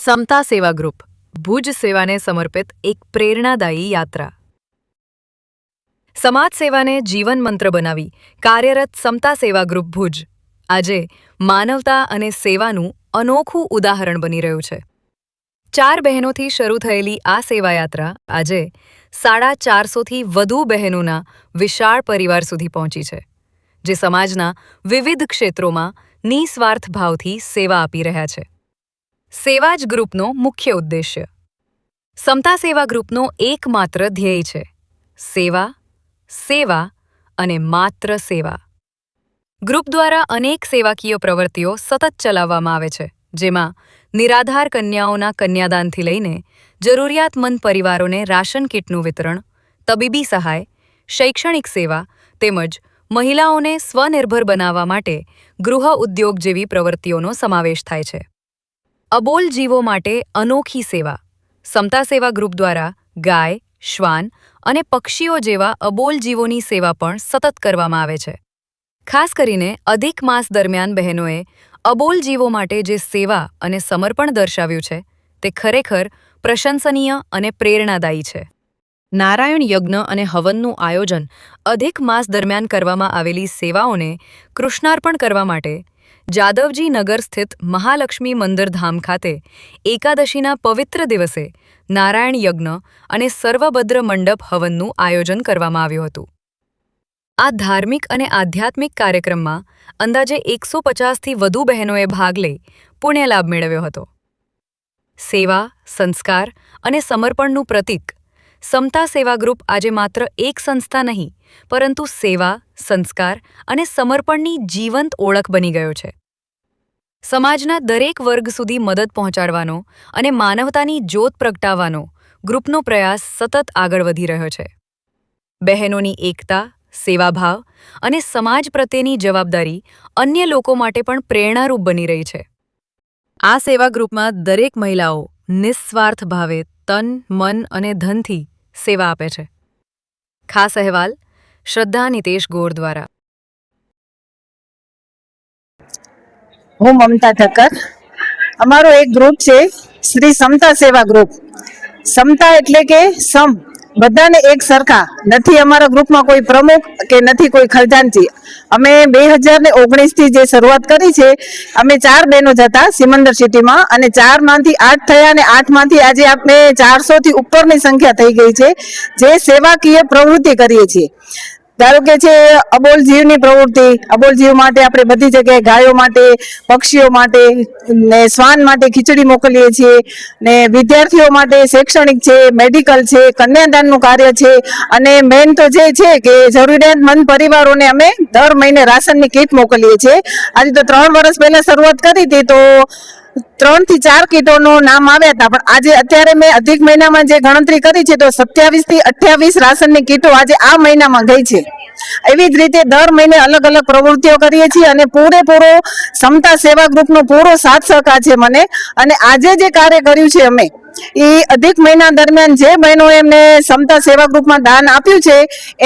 સમતા સેવા ગ્રુપ ભુજ સેવાને સમર્પિત એક પ્રેરણાદાયી યાત્રા. સમાજ સેવાને જીવન મંત્ર બનાવી કાર્યરત સમતા સેવા ગ્રુપ ભુજ આજે માનવતા અને સેવાનું અનોખું ઉદાહરણ બની રહ્યું છે. 4 બહેનોથી શરૂ થયેલી આ સેવાયાત્રા આજે 450થી વધુ બહેનોના વિશાળ પરિવાર સુધી પહોંચી છે, જે સમાજના વિવિધ ક્ષેત્રોમાં નિસ્વાર્થ ભાવથી સેવા આપી રહ્યા છે. સેવા જ ગ્રુપનો મુખ્ય ઉદ્દેશ્ય. સમતા સેવા ગ્રુપનો એકમાત્ર ધ્યેય છે સેવા, સેવા અને માત્ર સેવા. ગ્રુપ દ્વારા અનેક સેવાકીય પ્રવૃત્તિઓ સતત ચલાવવામાં આવે છે, જેમાં નિરાધાર કન્યાઓના કન્યાદાનથી લઈને જરૂરિયાતમંદ પરિવારોને રાશન કીટનું વિતરણ, તબીબી સહાય, શૈક્ષણિક સેવા તેમજ મહિલાઓને સ્વનિર્ભર બનાવવા માટે ગૃહ ઉદ્યોગ જેવી પ્રવૃત્તિઓનો સમાવેશ થાય છે. અબોલ જીવો માટે અનોખી સેવા. સમતા સેવા ગ્રુપ દ્વારા ગાય, શ્વાન અને પક્ષીઓ જેવા અબોલ જીવોની સેવા પણ સતત કરવામાં આવે છે. ખાસ કરીને અધિક માસ દરમિયાન બહેનોએ અબોલ જીવો માટે જે સેવા અને સમર્પણ દર્શાવ્યું છે, તે ખરેખર પ્રશંસનીય અને પ્રેરણાદાયી છે. નારાયણ યજ્ઞ અને હવનનું આયોજન અધિક માસ દરમિયાન કરવામાં આવેલી સેવાઓને કૃષ્ણાર્પણ કરવા માટે જાદવજી નગર સ્થિત મહાલક્ષ્મી મંદિર ધામ ખાતે એકાદશીના પવિત્ર દિવસે નારાયણ યજ્ઞ અને સર્વભદ્ર મંડપ હવનનું આયોજન કરવામાં આવ્યું હતું. આ ધાર્મિક અને આધ્યાત્મિક કાર્યક્રમમાં અંદાજે 150થી વધુ બહેનોએ ભાગ લઈ પુણ્યલાભ મેળવ્યો હતો. સેવા, સંસ્કાર અને સમર્પણનું પ્રતીક સમતા સેવા ગ્રુપ આજે માત્ર એક સંસ્થા નહીં, પરંતુ સેવા, સંસ્કાર અને સમર્પણની જીવંત ઓળખ બની ગયો છે. સમાજના દરેક વર્ગ સુધી મદદ પહોંચાડવાનો અને માનવતાની જ્યોત પ્રગટાવવાનો ગ્રુપનો પ્રયાસ સતત આગળ વધી રહ્યો છે. બહેનોની એકતા, સેવાભાવ અને સમાજ પ્રત્યેની જવાબદારી અન્ય લોકો માટે પણ પ્રેરણારૂપ બની રહી છે. આ સેવા ગ્રુપમાં દરેક મહિલાઓ નિસ્વાર્થ ભાવે તન, મન અને ધનથી સેવા આપે છે. ખાસ અહેવાલ શ્રદ્ધા નિતેશ ગોર દ્વારા. હું મમતા ઠક્કર. અમારો એક ગ્રુપ છે શ્રી સમતા સેવા ગ્રુપ. સમતા એટલે કે સમ, બધાને એક સરખા નથી. અમારા ગ્રુપમાં કોઈ પ્રમુખ કે નથી કોઈ ખજાનચી. અમે 2019 થી જે શરૂઆત કરી છે, અમે 4 બહેનો જ હતા સિમંદર સિટીમાં, અને 4 માંથી 8 થયા અને 8 માંથી આજે આપણે 400 થી ઉપરની સંખ્યા થઈ ગઈ છે, જે સેવાકીય પ્રવૃત્તિ કરીએ છીએ. ધારો કે છે અબોલ જીવની પ્રવૃત્તિ. અબોલ જીવ માટે આપણે બધી જગ્યાએ ગાયો માટે, પક્ષીઓ માટે ને શ્વાન માટે ખીચડી મોકલીએ છીએ, ને વિદ્યાર્થીઓ માટે શૈક્ષણિક છે, મેડિકલ છે, કન્યાદાનનું કાર્ય છે, અને મેઇન તો જે છે કે જરૂરિયાતમંદ પરિવારોને અમે દર મહિને રાશનની કીટ મોકલીએ છીએ. આજે તો 3 વર્ષ પહેલા શરૂઆત કરી હતી, તો 3 થી 4 કીટોનું નામ આવ્યા હતા, પણ આજે અત્યારે મેં અધિક મહિનામાં જે ગણતરી કરી છે, તો 27 થી 28 રાશનની કીટો આજે આ મહિનામાં ગઈ છે. એવી જ રીતે દર મહિને અલગ અલગ પ્રવૃત્તિઓ કરીએ છીએ, અને પૂરેપૂરો સમતા સેવા ગ્રુપનો પૂરો સાથ સહકાર છે મને. અને આજે જે કાર્ય કર્યું છે અમે, એ અધિક મહિના દરમિયાન જે બહેનોએ એમને સમતા સેવા ગ્રુપમાં દાન આપ્યું છે,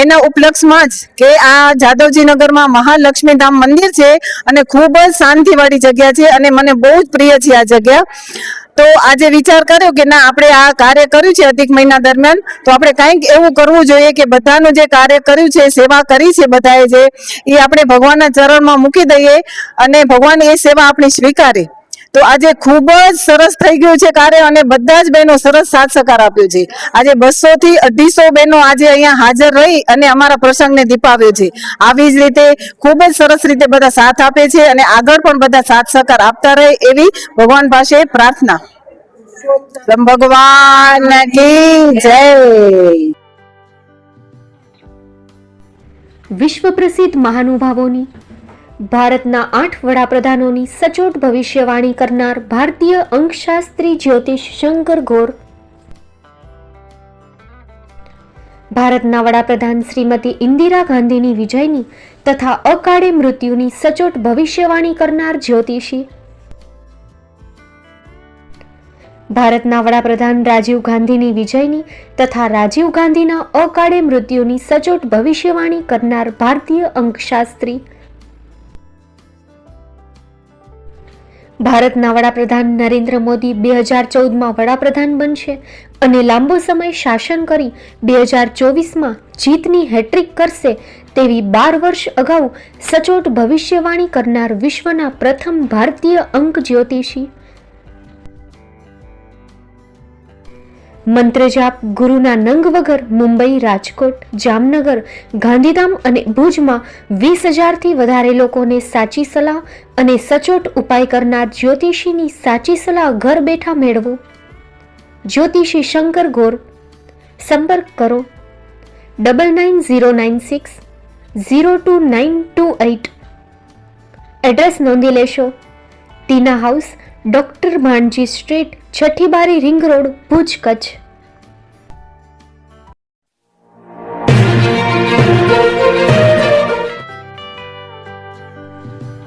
એના ઉપલક્ષમાં જ કે આ જાદવજી નગરમાં મહાલક્ષ્મી ધામ મંદિર છે, અને ખૂબ જ શાંતિવાળી જગ્યા છે, અને મને બહુ જ પ્રિય છે આ જગ્યા. તો આજે વિચાર કર્યો કે ના, આપણે આ કાર્ય કર્યું છે અધિક મહિના દરમિયાન, તો આપણે કંઈક એવું કરવું જોઈએ કે બધાનું જે કાર્ય કર્યું છે, સેવા કરી છે બધાએ જે, એ આપણે ભગવાનના ચરણમાં મૂકી દઈએ અને ભગવાન એ સેવા આપણી સ્વીકારે. તો આજે ખૂબ જ સરસ થઈ ગયું છે કાર્ય, અને બધા જ બહેનો સરસ સાથ સહકાર આપ્યો છે. આજે 200 થી 250 બહેનો આજે અહીંયા હાજર રહી અને અમારા પ્રસંગને દીપાવ્યો છે. આવી જ રીતે ખૂબ જ સરસ રીતે બધા સાથ આપે છે, અને આગળ પણ બધા સાથ સહકાર આપતા રહે એવી ભગવાન પાસે પ્રાર્થના. ભગવાન કી જય. વિશ્વ પ્રસિદ્ધ મહાનુભાવોની, ભારતના 8 વડાપ્રધાનોની સચોટ ભવિષ્યવાણી કરનાર ભારતીય અંકશાસ્ત્રી જ્યોતિષ શંકર ગોર, ભારતના વડાપ્રધાન શ્રીમતી ઇન્દિરા ગાંધીની વિજયની તથા અકાળે મૃત્યુની સચોટ ભવિષ્યવાણી કરનાર જ્યોતિષી, ભારતના વડાપ્રધાન રાજીવ ગાંધીની વિજયની તથા રાજીવ ગાંધીના અકાળે મૃત્યુની સચોટ ભવિષ્યવાણી કરનાર ભારતીય અંકશાસ્ત્રી, ભારતના વડાપ્રધાન નરેન્દ્ર મોદી 2014માં વડાપ્રધાન બનશે અને લાંબો સમય શાસન કરી 2024માં જીતની હેટ્રિક કરશે તેવી 12 વર્ષ અગાઉ સચોટ ભવિષ્યવાણી કરનાર વિશ્વના પ્રથમ ભારતીય અંક જ્યોતિષી, મંત્રજાપ ગુરુના નંગ વગર મુંબઈ, રાજકોટ, જામનગર, ગાંધીધામ અને ભુજમાં 20,000થી વધારે લોકોને સાચી સલાહ અને સચોટ ઉપાય કરનાર જ્યોતિષીની સાચી સલાહ ઘર બેઠા મેળવો. જ્યોતિષી શંકર ગોર. સંપર્ક કરો 9909602928. એડ્રેસ નોંધી લેશો. ટીના હાઉસ, ડોક્ટર ભાણજી સ્ટ્રીટ, છઠ્ઠી બારી, રિંગ રોડ, ભુજ, કચ્છ.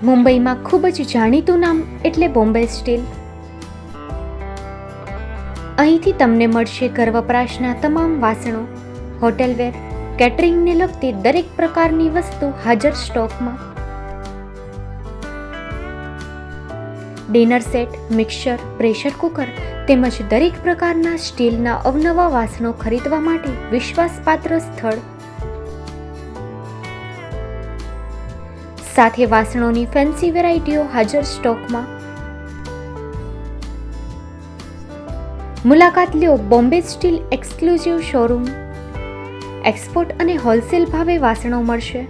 મુંબઈમાં ખૂબ જ જાણીતું નામ એટલે બોમ્બે સ્ટીલ. અહીંથી તમને મળશે ઘર વપરાશના તમામ વાસણો, હોટેલવેર, કેટરિંગને લગતી દરેક પ્રકારની વસ્તુ હાજર સ્ટોકમાં. Dinner set, mixer, pressure cooker તેમજ દરેક પ્રકારના સ્ટીલના અવનવા વાસણો ખરીદવા માટે વિશ્વાસપાત્ર સ્થળ. સાથે વાસણોની ફેન્સી વેરાયટીઓ હાજર સ્ટોકમાં. મુલાકાત લ્યો Bombay steel exclusive showroom. Export અને હોલસેલ ભાવે વાસણો મળશે.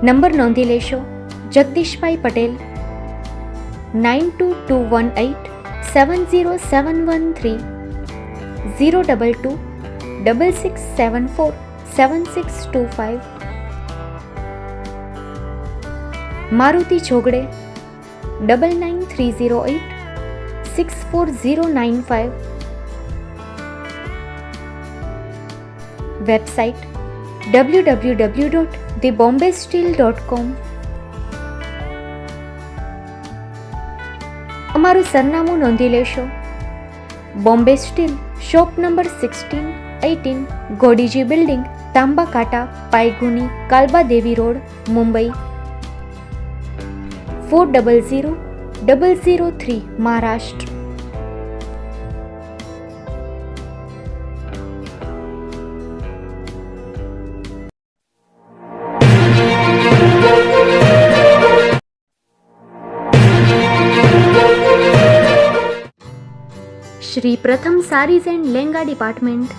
નંબર નોંધી લેશો. જગદીશભાઈ પટેલ 9221870713 022 6674 7625. મારુતિ જોગડે 9930864095. Website www.thebombasteel.com. અમારું સરનામું નોંધી લેશો. Bombay steel, shop number 16-18, Godiji building, Tamba Kanta, Paydhuni, Kalba Devi road, Mumbai 400003, Maharashtra. Shri Pratham Sarees and Lenga department,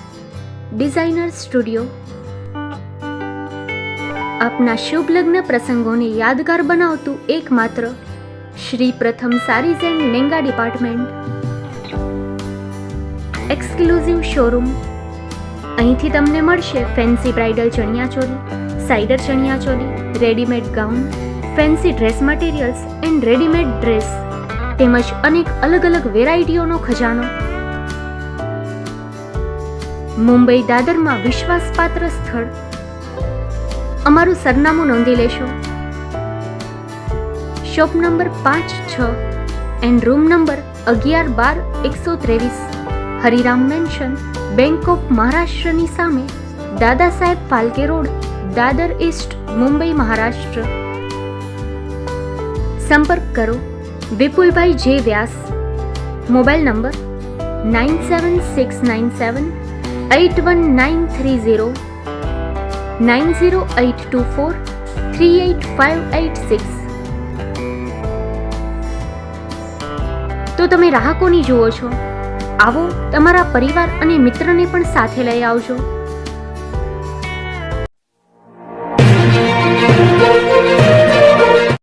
designer studio. આપના શુભ લગ્ન પ્રસંગોને યાદગાર બનાવતું એકમાત્ર Shri Pratham Sarees and Lenga department. Exclusive showroom. અહીંથી તમને મળશે fancy bridal chaniya choli, cider chaniya choli, readymade gown, fancy dress materials and readymade dress તેમજ અનેક અલગ અલગ વેરાયટીઓનો ખજાનો. મુંબઈ દાદરમાં વિશ્વાસપાત્ર સ્થળ. અમારું સરનામું નોંધી લેશો. Shop number 5-6 and room number 11-12-123, Hariram mansion, bank of મહારાષ્ટ્રની સામે, દાદા સાહેબ ફાલ્કે રોડ, દાદર ઈસ્ટ, મુંબઈ, મહારાષ્ટ્ર. સંપર્ક કરો વિપુલભાઈ જે વ્યાસ. Mobile number 9769781930, 9082438586. તો તમે રાહ કોની જુઓ છો? આવો, તમારા પરિવાર અને મિત્રને પણ સાથે લઈ આવજો.